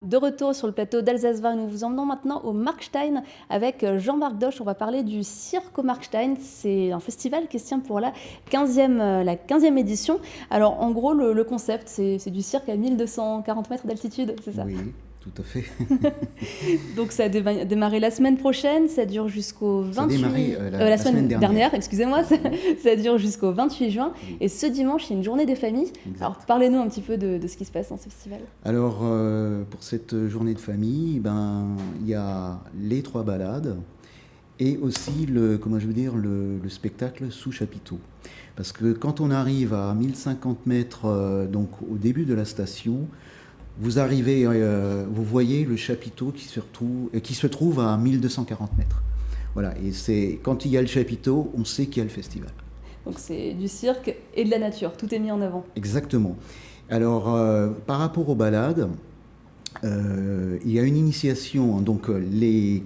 de retour sur le plateau d'Alsace-Varennes. Nous vous emmenons maintenant au Markstein avec Jean-Marc Doche. On va parler du cirque au Markstein. C'est un festival qui se tient pour la 15e édition. Alors en gros, le concept, c'est du cirque à 1240 mètres d'altitude, c'est ça? Oui, tout à fait. Donc ça a démarré la semaine prochaine, ça dure jusqu'au 28... Ça a démarré la semaine dernière. Excusez-moi, ça dure jusqu'au 28 juin. Oui. Et ce dimanche, il y a une journée des familles. Exact. Alors parlez-nous un petit peu de ce qui se passe dans ce festival. Alors pour cette journée de famille, il y a les 3 balades et aussi le spectacle sous chapiteau. Parce que quand on arrive à 1050 mètres, donc au début de la station, vous arrivez, vous voyez le chapiteau qui se trouve à 1240 mètres. Voilà, et quand il y a le chapiteau, on sait qu'il y a le festival. Donc c'est du cirque et de la nature, tout est mis en avant. Exactement. Alors, par rapport aux balades, il y a une initiation, donc les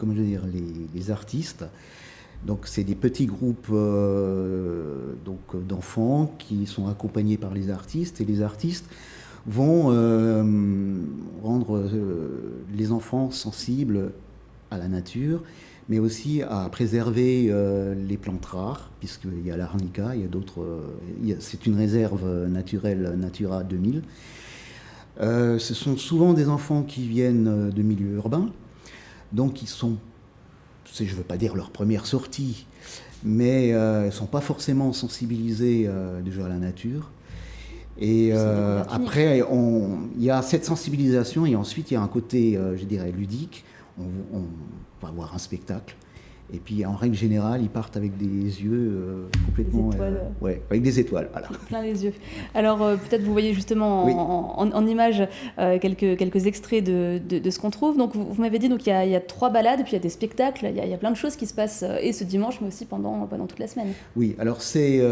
artistes. Donc c'est des petits groupes d'enfants qui sont accompagnés par les artistes, et les artistes vont rendre les enfants sensibles à la nature, mais aussi à préserver les plantes rares, puisqu'il y a l'arnica, il y a d'autres. C'est une réserve naturelle Natura 2000. Ce sont souvent des enfants qui viennent de milieux urbains, donc ils sont, je ne veux pas dire leur première sortie, mais ils ne sont pas forcément sensibilisés déjà à la nature. Et après, il y a cette sensibilisation, et ensuite il y a un côté, je dirais, ludique. On va voir un spectacle, et puis en règle générale, ils partent avec des complètement... Des étoiles. Avec des étoiles, voilà. Plein les yeux. Alors peut-être vous voyez justement oui. en images quelques extraits de ce qu'on trouve. Donc vous m'avez dit, donc il y a 3 balades, et puis il y a des spectacles, il y a plein de choses qui se passent, et ce dimanche, mais aussi pendant toute la semaine. Oui, alors c'est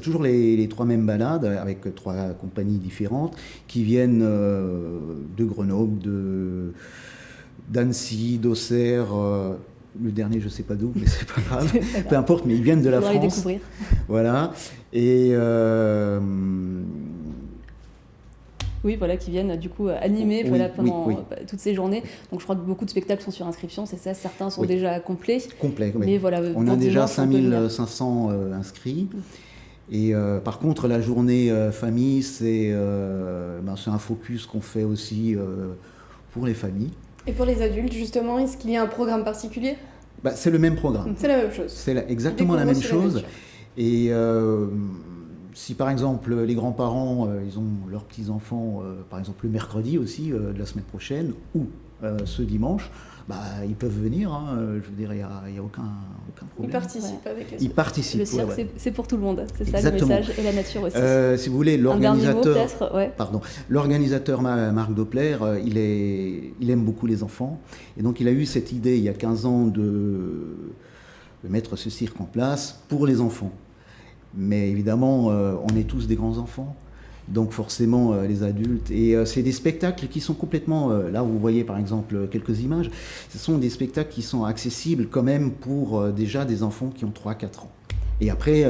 toujours les 3 mêmes balades, avec 3 compagnies différentes, qui viennent de Grenoble, d'Annecy, d'Auxerre, le dernier je ne sais pas d'où, mais c'est pas grave, peu importe, mais ils viennent de la France. Les découvrir. Voilà, et... Oui, voilà, qui viennent du coup animer pendant toutes ces journées. Donc je crois que beaucoup de spectacles sont sur inscription, c'est ça, certains sont déjà complets. Complets, oui. Mais voilà, on a déjà 5500 inscrits. Et par contre, la journée famille, c'est un focus qu'on fait aussi pour les familles. Et pour les adultes, justement, est-ce qu'il y a un programme particulier ? C'est le même programme. C'est la même chose. C'est exactement la même chose. Et si par exemple les grands-parents, ils ont leurs petits-enfants, par exemple le mercredi aussi de la semaine prochaine, ou ce dimanche, ils peuvent venir, je veux dire, il n'y a aucun problème. Ils participent avec les Ils participent. Le cirque, c'est pour tout le monde, c'est exactement. Ça le message, et la nature aussi. Si vous voulez, l'organisateur, mot, l'organisateur Marc Doppler, il aime beaucoup les enfants, et donc il a eu cette idée il y a 15 ans de mettre ce cirque en place pour les enfants. Mais évidemment, on est tous des grands-enfants. Donc forcément les adultes, et c'est des spectacles qui sont complètement, là vous voyez par exemple quelques images, ce sont des spectacles qui sont accessibles quand même pour déjà des enfants qui ont 3-4 ans. Et après,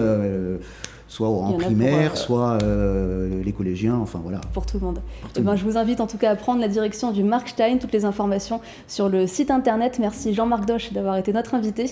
soit en primaire, soit les collégiens, enfin voilà. Pour tout le monde. Je vous invite en tout cas à prendre la direction du Markstein, toutes les informations sur le site internet. Merci Jean-Marc Doche d'avoir été notre invité.